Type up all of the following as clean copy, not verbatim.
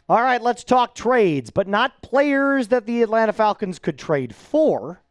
All right, let's talk trades, but not players that the Atlanta Falcons could trade for.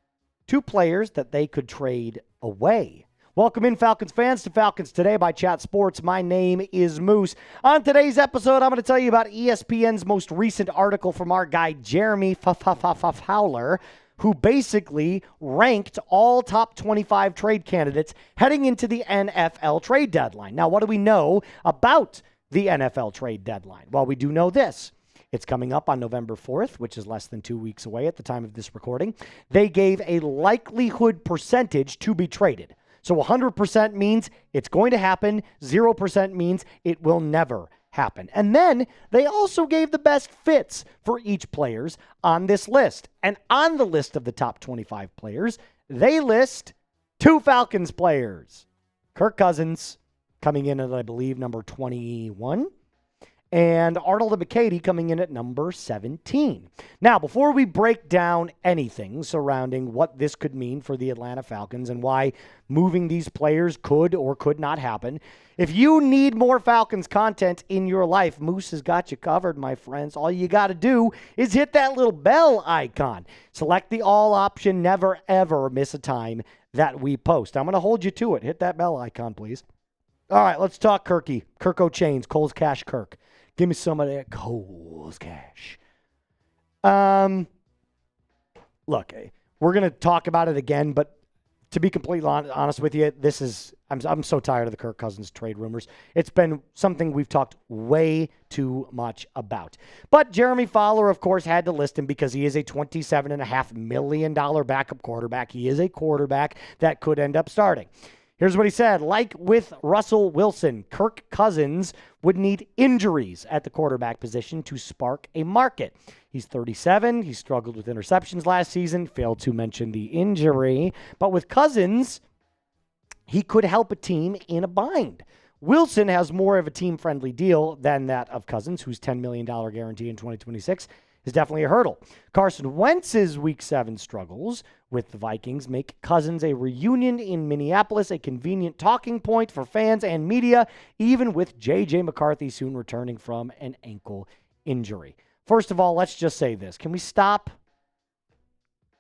2 players that they could trade away. Welcome in, Falcons fans, to Falcons Today by Chat Sports. My name is Moose. On today's episode, I'm going to tell you about ESPN's most recent article from our guy, Jeremy Fowler, who basically ranked all top 25 trade candidates heading into the NFL trade deadline. Now, what do we know about the NFL trade deadline? Well, we do know this. It's coming up on November 4th, which is less than 2 weeks away at the time of this recording. They gave a likelihood percentage to be traded. So 100% means it's going to happen. 0% means it will never happen. And then they also gave the best fits for each players on this list. And on the list of the top 25 players, they list 2 Falcons players. Kirk Cousins coming in at, I believe, number 21. And Arnold Ebikete coming in at number 17. Now, before we break down anything surrounding what this could mean for the Atlanta Falcons and why moving these players could or could not happen, if you need more Falcons content in your life, Moose has got you covered, my friends. All you got to do is hit that little bell icon. Select the all option. Never, ever miss a time that we post. I'm going to hold you to it. Hit that bell icon, please. All right, let's talk Kirky. Kirk O'Chains, Cole's Cash Kirk. Give me some of that Cole's Cash. Look, we're going to talk about it again, but to be completely honest with you, I'm so tired of the Kirk Cousins trade rumors. It's been something we've talked way too much about. But Jeremy Fowler, of course, had to list him because he is a $27.5 million backup quarterback. He is a quarterback that could end up starting. Here's what he said. Like with Russell Wilson, Kirk Cousins would need injuries at the quarterback position to spark a market. He's 37. He struggled with interceptions last season, failed to mention the injury. But with Cousins, he could help a team in a bind. Wilson has more of a team-friendly deal than that of Cousins, whose $10 million guarantee in 2026 is definitely a hurdle. Carson Wentz's Week 7 struggles with the Vikings make Cousins a reunion in Minneapolis a convenient talking point for fans and media, even with J.J. McCarthy soon returning from an ankle injury. First of all, let's just say this. Can we stop?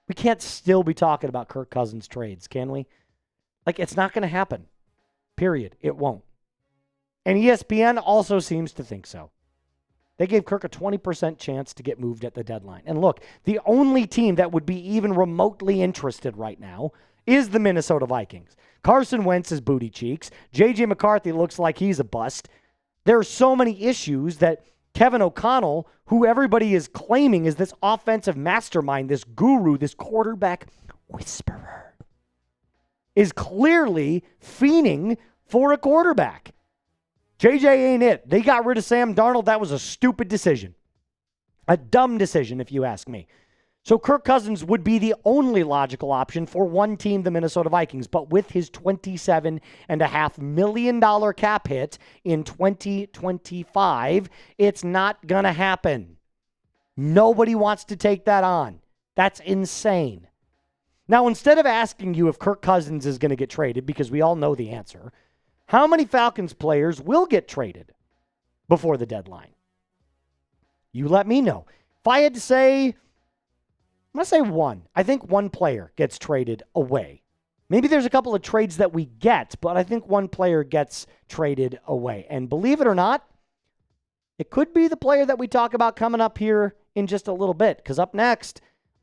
We can't still be talking about Kirk Cousins trades, can we? Like, it's not going to happen. Period. It won't. And ESPN also seems to think so. They gave Kirk a 20% chance to get moved at the deadline. And look, the only team that would be even remotely interested right now is the Minnesota Vikings. Carson Wentz is booty cheeks. J.J. McCarthy looks like he's a bust. There are so many issues that Kevin O'Connell, who everybody is claiming is this offensive mastermind, this guru, this quarterback whisperer, is clearly fiending for a quarterback. JJ ain't it. They got rid of Sam Darnold. That was a stupid decision. A dumb decision, if you ask me. So Kirk Cousins would be the only logical option for one team, the Minnesota Vikings. But with his $27.5 million cap hit in 2025, it's not going to happen. Nobody wants to take that on. That's insane. Now, instead of asking you if Kirk Cousins is going to get traded, because we all know the answer, how many Falcons players will get traded before the deadline? You let me know. If I had to say, I'm going to say one. I think one player gets traded away. Maybe there's a couple of trades that we get, but I think one player gets traded away. And believe it or not, it could be the player that we talk about coming up here in just a little bit, because up next,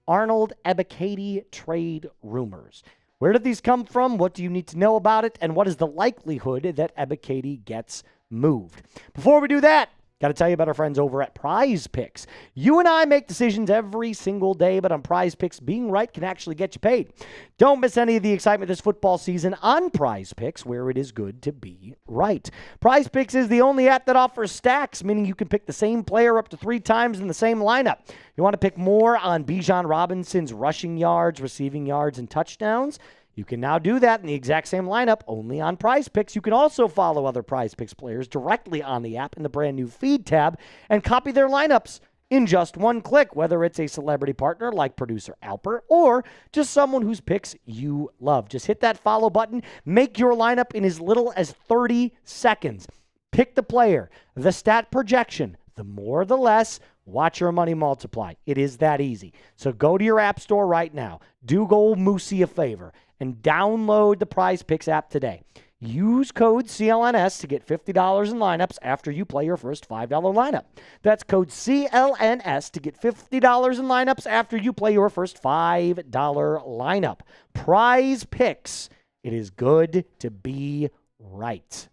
Arnold Ebikete trade rumors. Where did these come from? What do you need to know about it? And what is the likelihood that Ebiketie gets moved? Before we do that, got to tell you about our friends over at Prize Picks. You and I make decisions every single day, but on Prize Picks, being right can actually get you paid. Don't miss any of the excitement this football season on Prize Picks, where it is good to be right. Prize Picks is the only app that offers stacks, meaning you can pick the same player up to 3 times in the same lineup. You want to pick more on Bijan Robinson's rushing yards, receiving yards, and touchdowns? You can now do that in the exact same lineup only on Prize Picks. You can also follow other Prize Picks players directly on the app in the brand new feed tab and copy their lineups in just one click, whether it's a celebrity partner like producer Alper or just someone whose picks you love. Just hit that follow button. Make your lineup in as little as 30 seconds. Pick the player, the stat projection, The more, the less. Watch your money multiply. It is that easy. So go to your app store right now. Do go Moosey a favor and download the Prize Picks app today. Use code CLNS to get $50 in lineups after you play your first $5 lineup. That's code CLNS to get $50 in lineups after you play your first $5 lineup. Prize Picks. It is good to be right.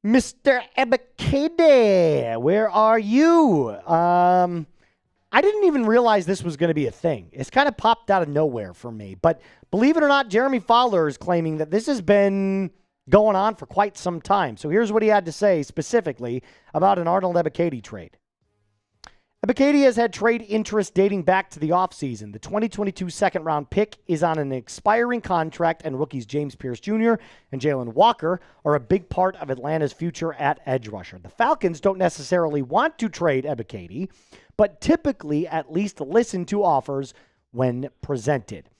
Mr. Ebiketie, where are you? I didn't even realize this was going to be a thing. It's kind of popped out of nowhere for me. But believe it or not, Jeremy Fowler is claiming that this has been going on for quite some time. So here's what he had to say specifically about an Arnold Ebikete trade. Ebiketie has had trade interest dating back to the offseason. The 2022 second-round pick is on an expiring contract, and rookies James Pierce Jr. and Jalen Walker are a big part of Atlanta's future at edge rusher. The Falcons don't necessarily want to trade Ebiketie, but typically at least listen to offers when presented.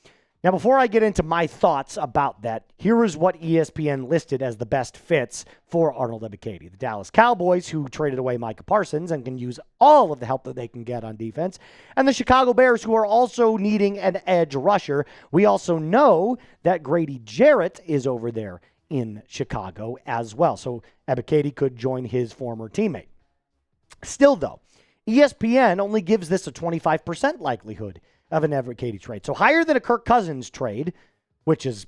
Now, before I get into my thoughts about that, here is what ESPN listed as the best fits for Arnold Ebikete. The Dallas Cowboys, who traded away Micah Parsons and can use all of the help that they can get on defense, and the Chicago Bears, who are also needing an edge rusher. We also know that Grady Jarrett is over there in Chicago as well, so Ebiketie could join his former teammate. Still, though, ESPN only gives this a 25% likelihood of an Ebiketie trade. So higher than a Kirk Cousins trade, which is,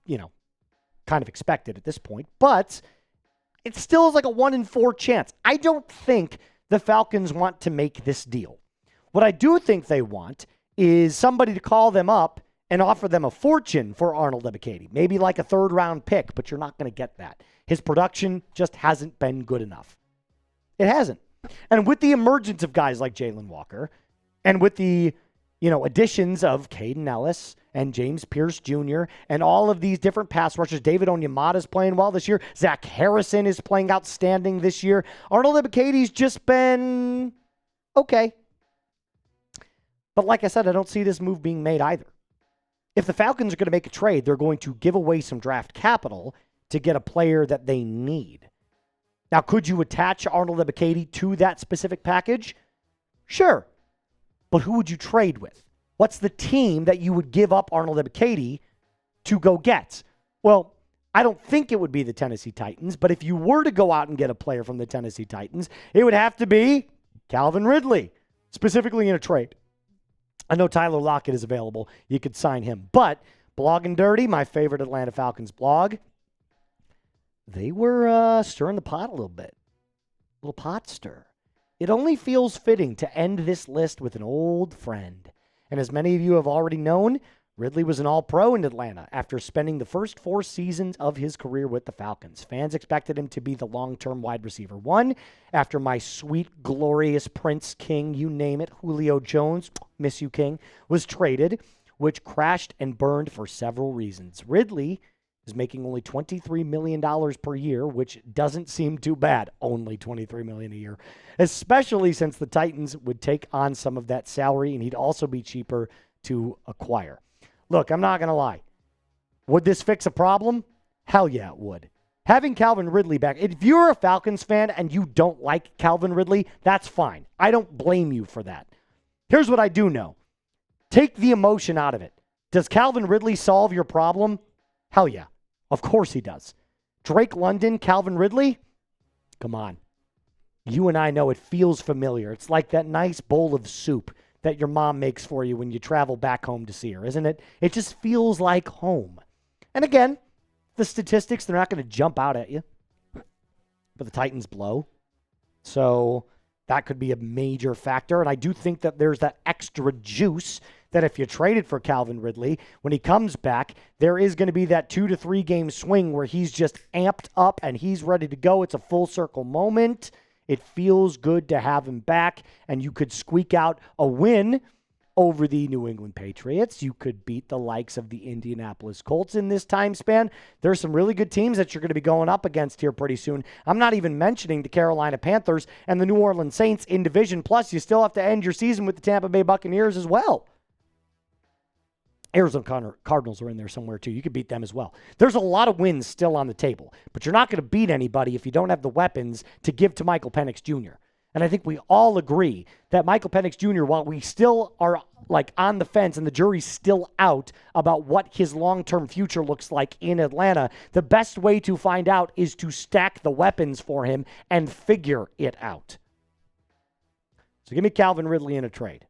kind of expected at this point, but it still is like a 1 in 4 chance. I don't think the Falcons want to make this deal. What I do think they want is somebody to call them up and offer them a fortune for Arnold Ebikete. Maybe like a 3rd-round pick, but you're not going to get that. His production just hasn't been good enough. It hasn't. And with the emergence of guys like Jalen Walker, and with the additions of Caden Ellis and James Pierce Jr. and all of these different pass rushers. David Onyemata is playing well this year. Zach Harrison is playing outstanding this year. Arnold Ebikete's just been okay. But like I said, I don't see this move being made either. If the Falcons are going to make a trade, they're going to give away some draft capital to get a player that they need. Now, could you attach Arnold Ebikete to that specific package? Sure. But who would you trade with? What's the team that you would give up Arnold Ebikete to go get? Well, I don't think it would be the Tennessee Titans, but if you were to go out and get a player from the Tennessee Titans, it would have to be Calvin Ridley, specifically in a trade. I know Tyler Lockett is available. You could sign him. But Blog and Dirty, my favorite Atlanta Falcons blog, they were stirring the pot a little bit. A little pot stir. It only feels fitting to end this list with an old friend. And as many of you have already known, Ridley was an all-pro in Atlanta after spending the first 4 seasons of his career with the Falcons. Fans expected him to be the long-term wide receiver 1 after my sweet, glorious Prince King, you name it, Julio Jones, miss you, King, was traded, which crashed and burned for several reasons. Ridley is making only $23 million per year, which doesn't seem too bad, only $23 million a year, especially since the Titans would take on some of that salary, and he'd also be cheaper to acquire. Look, I'm not going to lie. Would this fix a problem? Hell yeah, it would. Having Calvin Ridley back, if you're a Falcons fan and you don't like Calvin Ridley, that's fine. I don't blame you for that. Here's what I do know. Take the emotion out of it. Does Calvin Ridley solve your problem? Hell yeah. Of course he does. Drake London, Calvin Ridley? Come on. You and I know it feels familiar. It's like that nice bowl of soup that your mom makes for you when you travel back home to see her, isn't it? It just feels like home. And again, the statistics, they're not going to jump out at you. But the Titans blow. So that could be a major factor. And I do think that there's that extra juice that if you traded for Calvin Ridley, when he comes back, there is going to be that 2 to 3 game swing where he's just amped up and he's ready to go. It's a full circle moment. It feels good to have him back, and you could squeak out a win over the New England Patriots. You could beat the likes of the Indianapolis Colts in this time span. There's some really good teams that you're going to be going up against here pretty soon. I'm not even mentioning the Carolina Panthers and the New Orleans Saints in division. Plus, you still have to end your season with the Tampa Bay Buccaneers as well. Arizona Cardinals are in there somewhere too. You could beat them as well. There's a lot of wins still on the table, but you're not going to beat anybody if you don't have the weapons to give to Michael Penix Jr. And I think we all agree that Michael Penix Jr., while we still are like on the fence and the jury's still out about what his long-term future looks like in Atlanta, the best way to find out is to stack the weapons for him and figure it out. So give me Calvin Ridley in a trade.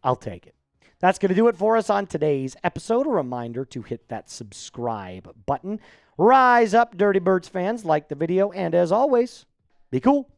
I'll take it. That's going to do it for us on today's episode. A reminder to hit that subscribe button. Rise up, Dirty Birds fans. Like the video. And as always, be cool.